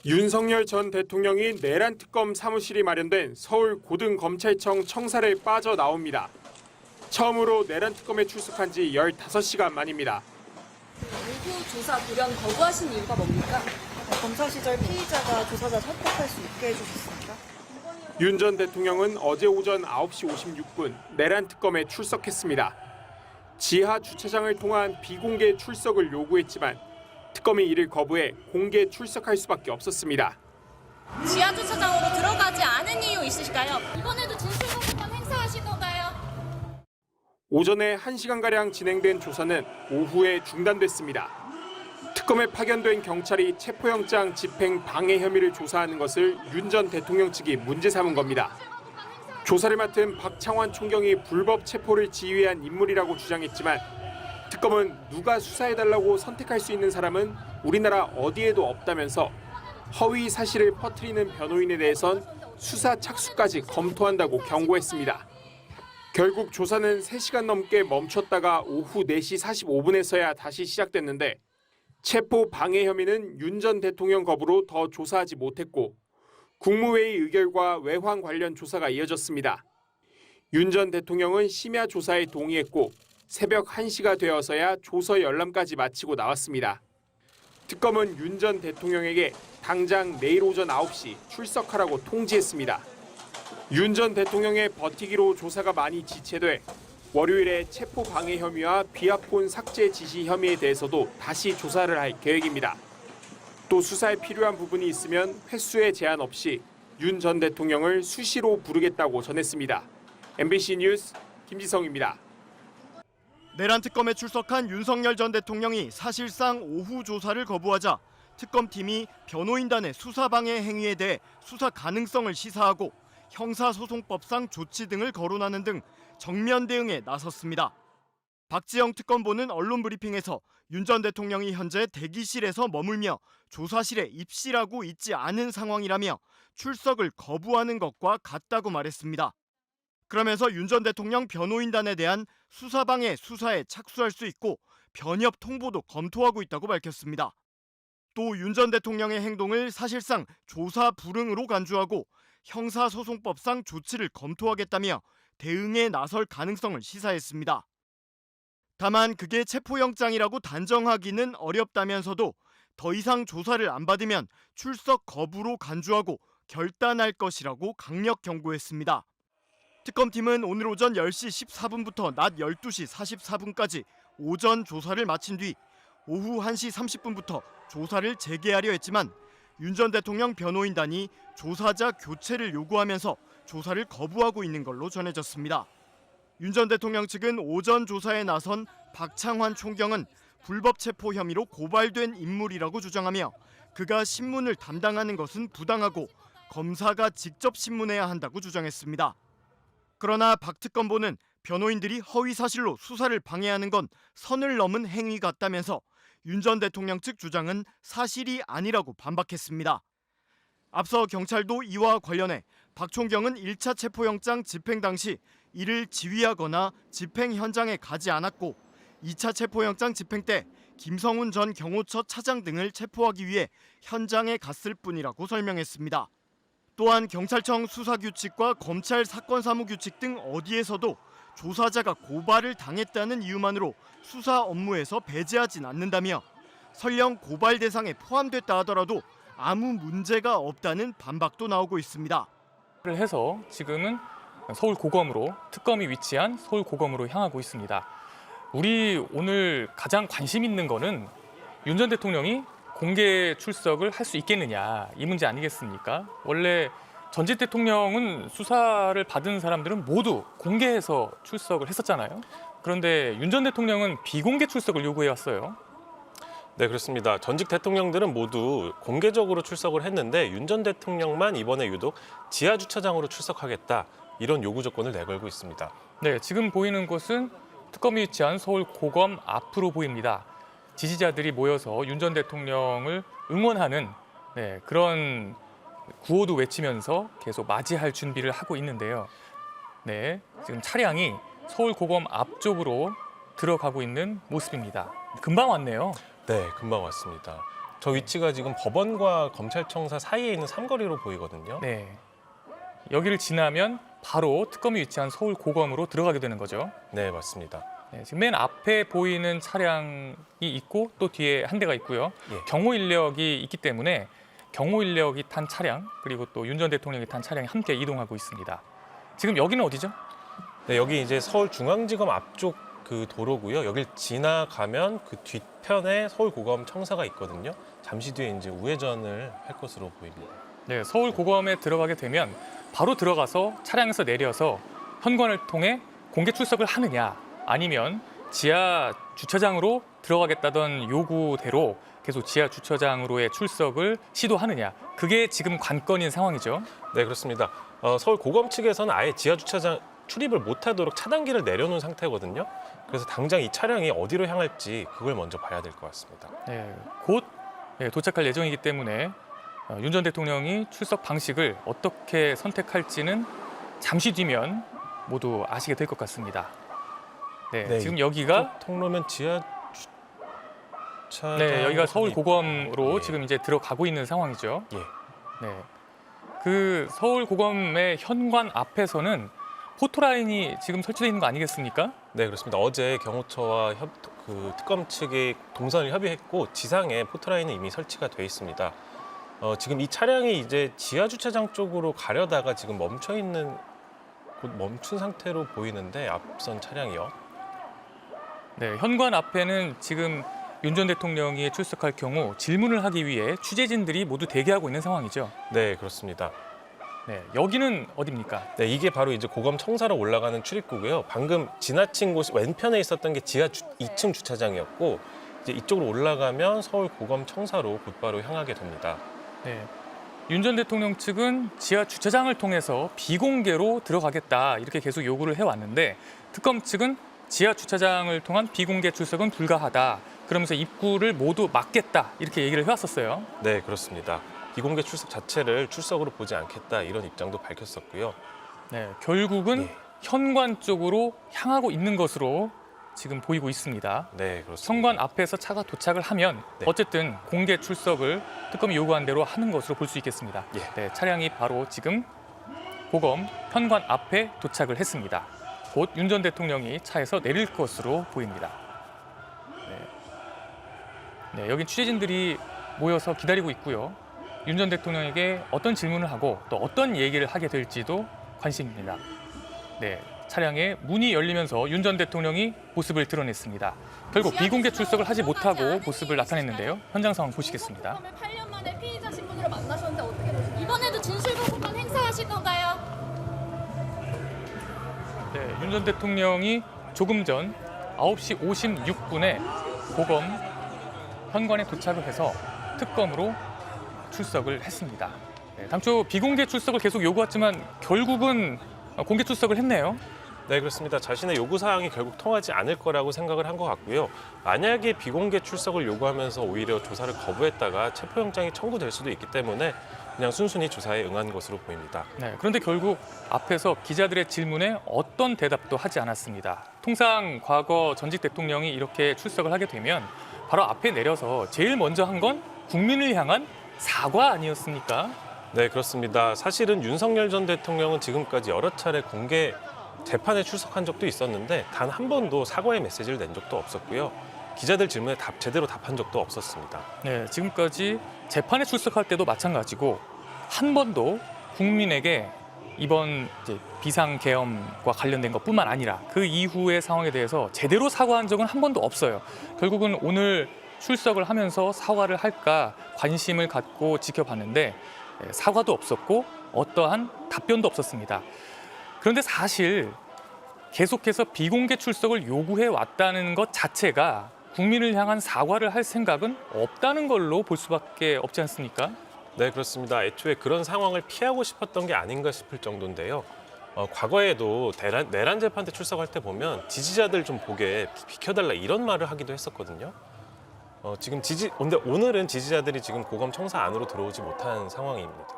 윤석열 전 대통령이 내란 특검 사무실이 마련된 서울 고등검찰청 청사를 빠져나옵니다. 처음으로 내란 특검에 출석한 지 15시간 만입니다. 오후 조사 불연 거부하신 이유가 뭡니까? 검사 시절 피의자가 조사자 선택할 수 있게 해주셨습니다. 윤 전 대통령은 어제 오전 9시 56분 내란 특검에 출석했습니다. 지하 주차장을 통한 비공개 출석을 요구했지만 특검이 이를 거부해 공개 출석할 수밖에 없었습니다. 지하 주차장으로 들어가지 않은 이유 있으실까요? 이번에도 진술거부권 행사하실 건가요? 오전에 1시간가량 진행된 조사는 오후에 중단됐습니다. 특검에 파견된 경찰이 체포영장 집행 방해 혐의를 조사하는 것을 윤 전 대통령 측이 문제 삼은 겁니다. 조사를 맡은 박창환 총경이 불법 체포를 지휘한 인물이라고 주장했지만 특검은 누가 수사해달라고 선택할 수 있는 사람은 우리나라 어디에도 없다면서 허위 사실을 퍼뜨리는 변호인에 대해선 수사 착수까지 검토한다고 경고했습니다. 결국 조사는 3시간 넘게 멈췄다가 오후 4시 45분에서야 다시 시작됐는데 체포 방해 혐의는 윤 전 대통령 거부로 더 조사하지 못했고 국무회의 의결과 외환 관련 조사가 이어졌습니다. 윤 전 대통령은 심야 조사에 동의했고 새벽 1시가 되어서야 조서 열람까지 마치고 나왔습니다. 특검은 윤 전 대통령에게 당장 내일 오전 9시 출석하라고 통지했습니다. 윤 전 대통령의 버티기로 조사가 많이 지체돼 월요일에 체포 방해 혐의와 비아폰 삭제 지시 혐의에 대해서도 다시 조사를 할 계획입니다. 또 수사에 필요한 부분이 있으면 횟수에 제한 없이 윤 전 대통령을 수시로 부르겠다고 전했습니다. MBC 뉴스 김지성입니다. 내란 특검에 출석한 윤석열 전 대통령이 사실상 오후 조사를 거부하자 특검팀이 변호인단의 수사방해 행위에 대해 수사 가능성을 시사하고 형사소송법상 조치 등을 거론하는 등 정면 대응에 나섰습니다. 박지영 특검보는 언론 브리핑에서 윤 전 대통령이 현재 대기실에서 머물며 조사실에 입실하고 있지 않은 상황이라며 출석을 거부하는 것과 같다고 말했습니다. 그러면서 윤 전 대통령 변호인단에 대한 수사방해 수사에 착수할 수 있고 변협 통보도 검토하고 있다고 밝혔습니다. 또 윤 전 대통령의 행동을 사실상 조사 불응으로 간주하고 형사소송법상 조치를 검토하겠다며 대응에 나설 가능성을 시사했습니다. 다만 그게 체포영장이라고 단정하기는 어렵다면서도 더 이상 조사를 안 받으면 출석 거부로 간주하고 결단할 것이라고 강력 경고했습니다. 특검팀은 오늘 오전 10시 14분부터 낮 12시 44분까지 오전 조사를 마친 뒤 오후 1시 30분부터 조사를 재개하려 했지만 윤 전 대통령 변호인단이 조사자 교체를 요구하면서 조사를 거부하고 있는 걸로 전해졌습니다. 윤 전 대통령 측은 오전 조사에 나선 박창환 총경은 불법 체포 혐의로 고발된 인물이라고 주장하며 그가 신문을 담당하는 것은 부당하고 검사가 직접 신문해야 한다고 주장했습니다. 그러나 박 특검보는 변호인들이 허위 사실로 수사를 방해하는 건 선을 넘은 행위 같다면서 윤 전 대통령 측 주장은 사실이 아니라고 반박했습니다. 앞서 경찰도 이와 관련해 박 총경은 1차 체포영장 집행 당시 이를 지휘하거나 집행 현장에 가지 않았고 2차 체포영장 집행 때 김성훈 전 경호처 차장 등을 체포하기 위해 현장에 갔을 뿐이라고 설명했습니다. 또한 경찰청 수사규칙과 검찰 사건사무규칙 등 어디에서도 조사자가 고발을 당했다는 이유만으로 수사 업무에서 배제하진 않는다며 설령 고발 대상에 포함됐다 하더라도 아무 문제가 없다는 반박도 나오고 있습니다. 해서 지금은 서울고검으로 특검이 위치한 서울고검으로 향하고 있습니다. 우리 오늘 가장 관심 있는 거는 윤 전 대통령이 공개 출석을 할 수 있겠느냐 이 문제 아니겠습니까? 원래 전직 대통령은 수사를 받은 사람들은 모두 공개해서 출석을 했었잖아요. 그런데 윤 전 대통령은 비공개 출석을 요구해 왔어요. 네, 그렇습니다. 전직 대통령들은 모두 공개적으로 출석을 했는데 윤 전 대통령만 이번에 유독 지하 주차장으로 출석하겠다 이런 요구 조건을 내걸고 있습니다. 네, 지금 보이는 곳은 특검이 위치한 서울고검 앞으로 보입니다. 지지자들이 모여서 윤 전 대통령을 응원하는 그런 구호도 외치면서 계속 맞이할 준비를 하고 있는데요. 네, 지금 차량이 서울고검 앞쪽으로 들어가고 있는 모습입니다. 금방 왔네요. 네, 금방 왔습니다. 저 위치가 지금 법원과 검찰청사 사이에 있는 삼거리로 보이거든요. 네. 여기를 지나면 바로 특검이 위치한 서울 고검으로 들어가게 되는 거죠. 네, 맞습니다. 네, 지금 맨 앞에 보이는 차량이 있고 또 뒤에 한 대가 있고요. 예. 경호 인력이 있기 때문에 경호 인력이 탄 차량 그리고 또 윤 전 대통령이 탄 차량이 함께 이동하고 있습니다. 지금 여기는 어디죠? 네, 여기 이제 서울중앙지검 앞쪽 그 도로고요. 여길 지나가면 그 뒤편에 서울고검 청사가 있거든요. 잠시 뒤에 이제 우회전을 할 것으로 보입니다. 네, 서울 고검에 들어가게 되면 바로 들어가서 차량에서 내려서 현관을 통해 공개 출석을 하느냐 아니면 지하 주차장으로 들어가겠다던 요구대로 계속 지하 주차장으로의 출석을 시도하느냐 그게 지금 관건인 상황이죠. 네, 그렇습니다. 서울고검 측에서는 아예 지하주차장 출입을 못하도록 차단기를 내려놓은 상태거든요. 그래서 당장 이 차량이 어디로 향할지 그걸 먼저 봐야 될 것 같습니다. 네, 곧 도착할 예정이기 때문에 윤 전 대통령이 출석 방식을 어떻게 선택할지는 잠시 뒤면 모두 아시게 될 것 같습니다. 네, 네, 지금 여기가 이쪽 통로면 지하 주차장. 네, 여기가 서울 고검으로 예. 지금 이제 들어가고 있는 상황이죠. 예. 네, 그 서울 고검의 현관 앞에서는 포토라인이 지금 설치되어 있는 거 아니겠습니까? 네, 그렇습니다. 어제 경호처와 그 특검 측이 동선을 협의했고 지상에 포토라인은 이미 설치가 돼 있습니다. 지금 이 차량이 이제 지하 주차장 쪽으로 가려다가 지금 멈춰 있는 곧 멈춘 상태로 보이는데 앞선 차량이요. 네, 현관 앞에는 지금 윤 전 대통령이 출석할 경우 질문을 하기 위해 취재진들이 모두 대기하고 있는 상황이죠. 네, 그렇습니다. 네, 여기는 어디입니까? 네, 이게 바로 이제 고검 청사로 올라가는 출입구고요. 방금 지나친 곳이 왼편에 있었던 게 지하 2층 주차장이었고 이제 이쪽으로 올라가면 서울 고검 청사로 곧바로 향하게 됩니다. 네, 윤 전 대통령 측은 지하 주차장을 통해서 비공개로 들어가겠다 이렇게 계속 요구를 해왔는데 특검 측은 지하 주차장을 통한 비공개 출석은 불가하다. 그러면서 입구를 모두 막겠다 이렇게 얘기를 해왔었어요. 네, 그렇습니다. 비공개 출석 자체를 출석으로 보지 않겠다 이런 입장도 밝혔었고요. 네, 결국은 예. 현관 쪽으로 향하고 있는 것으로 지금 보이고 있습니다. 네, 그렇습니다. 현관 앞에서 차가 도착을 하면 네. 어쨌든 공개 출석을 특검이 요구한 대로 하는 것으로 볼 수 있겠습니다. 예. 네, 차량이 바로 지금 고검 현관 앞에 도착을 했습니다. 곧 윤 전 대통령이 차에서 내릴 것으로 보입니다. 네, 여기 취재진들이 모여서 기다리고 있고요. 윤 전 대통령에게 어떤 질문을 하고 또 어떤 얘기를 하게 될지도 관심입니다. 네, 차량의 문이 열리면서 윤 전 대통령이 모습을 드러냈습니다. 결국 비공개 출석을 하지 못하고 모습을 나타냈는데요. 현장 상황 보시겠습니다. 8년 만에 피의자 신분으로 만나셨는데 어떻게 보십니까? 이번에도 진술거부권 행사하실 건가요? 네, 윤 전 대통령이 조금 전 9시 56분에 고검 현관에 도착을 해서 특검으로 출석을 했습니다. 네, 당초 비공개 출석을 계속 요구했지만 결국은 공개 출석을 했네요. 네, 그렇습니다. 자신의 요구 사항이 결국 통하지 않을 거라고 생각을 한 것 같고요. 만약에 비공개 출석을 요구하면서 오히려 조사를 거부했다가 체포영장이 청구될 수도 있기 때문에 그냥 순순히 조사에 응한 것으로 보입니다. 네, 그런데 결국 앞에서 기자들의 질문에 어떤 대답도 하지 않았습니다. 통상 과거 전직 대통령이 이렇게 출석을 하게 되면 바로 앞에 내려서 제일 먼저 한 건 국민을 향한 사과 아니었습니까? 네, 그렇습니다. 사실은 윤석열 전 대통령은 지금까지 여러 차례 공개 재판에 출석한 적도 있었는데 단 한 번도 사과의 메시지를 낸 적도 없었고요. 기자들 질문에 제대로 답한 적도 없었습니다. 네, 지금까지 재판에 출석할 때도 마찬가지고 한 번도 국민에게 이번 이제 비상계엄과 관련된 것뿐만 아니라 그 이후의 상황에 대해서 제대로 사과한 적은 한 번도 없어요. 결국은 오늘 출석을 하면서 사과를 할까 관심을 갖고 지켜봤는데 사과도 없었고 어떠한 답변도 없었습니다. 그런데 사실 계속해서 비공개 출석을 요구해 왔다는 것 자체가 국민을 향한 사과를 할 생각은 없다는 걸로 볼 수밖에 없지 않습니까? 네, 그렇습니다. 애초에 그런 상황을 피하고 싶었던 게 아닌가 싶을 정도인데요. 과거에도 내란 재판 때 출석할 때 보면 지지자들 좀 보게 비켜달라 이런 말을 하기도 했었거든요. 근데 오늘은 지지자들이 지금 고검 청사 안으로 들어오지 못한 상황입니다.